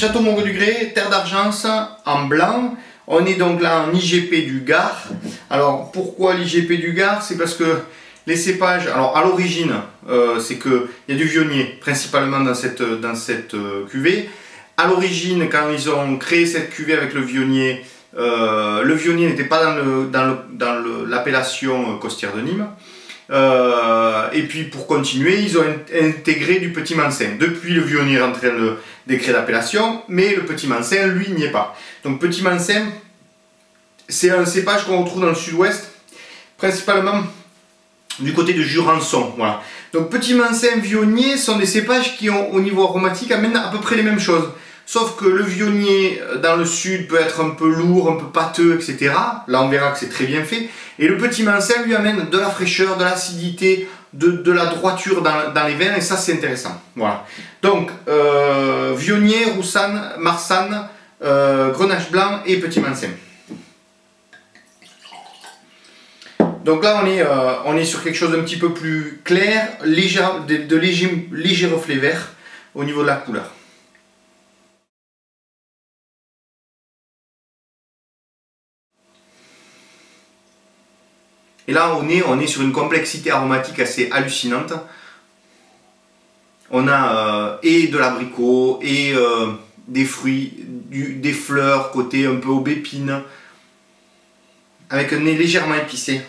Château Moreau du Grès, Terre d'Argence en blanc. On est donc là en IGP du Gard. Alors pourquoi l'IGP du Gard? C'est parce que les cépages, alors à l'origine, c'est qu'il y a du vionnier principalement dans cette cuvée. À l'origine, quand ils ont créé cette cuvée avec le vionnier n'était pas dans l'appellation Costière de Nîmes. Et puis pour continuer, ils ont intégré du Petit Mansin. Depuis, le vionnier est rentré dans le décret d'appellation, mais le Petit Mansin, lui, n'y est pas. Donc Petit Mansin, c'est un cépage qu'on retrouve dans le sud-ouest, principalement du côté de Jurançon. Voilà. Donc Petit Mansin, vionnier sont des cépages qui, au niveau aromatique, amènent à peu près les mêmes choses. Sauf que le vionnier dans le sud peut être un peu lourd, un peu pâteux, etc. Là, on verra que c'est très bien fait. Et le Petit Mansin lui amène de la fraîcheur, de l'acidité, de la droiture dans les vins, et ça, c'est intéressant. Voilà. Donc, vionnier, roussanne, marsanne, grenache blanc et Petit Mansin. Donc là, on est sur quelque chose d'un petit peu plus clair, de léger reflet vert au niveau de la couleur. Et là, on est sur une complexité aromatique assez hallucinante. On a et de l'abricot, et des fruits, des fleurs, côté un peu aubépine, avec un nez légèrement épicé.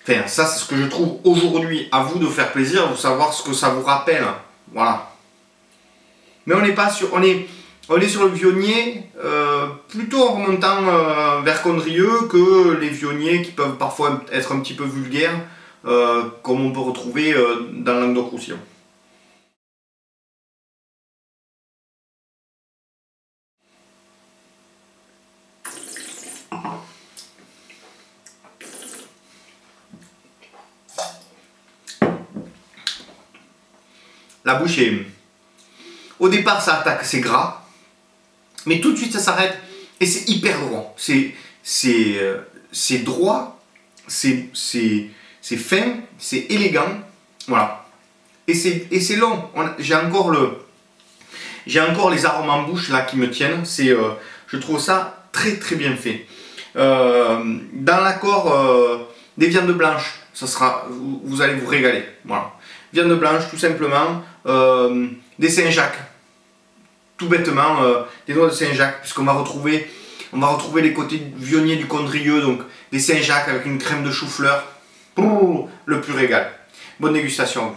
Enfin, ça, c'est ce que je trouve aujourd'hui. À vous de faire plaisir, de savoir ce que ça vous rappelle. Voilà. Mais on n'est pas sur... On est sur le vionnier plutôt en remontant vers Condrieu que les vionniers qui peuvent parfois être un petit peu vulgaires, comme on peut retrouver dans le Languedoc-Roussillon. La bouche est... Au départ, ça attaque, c'est gras. Mais tout de suite ça s'arrête et c'est hyper droit. C'est droit, c'est fin, c'est élégant. Voilà. Et c'est long. J'ai encore les arômes en bouche là qui me tiennent. Je trouve ça très très bien fait. Dans l'accord des viandes blanches, vous allez vous régaler. Voilà. Viande blanche tout simplement, des Saint-Jacques. Tout bêtement des noix de Saint-Jacques, puisqu'on va retrouver les côtés vionniers du Condrieu, donc des Saint-Jacques avec une crème de chou-fleur, le pur régal. Bonne dégustation.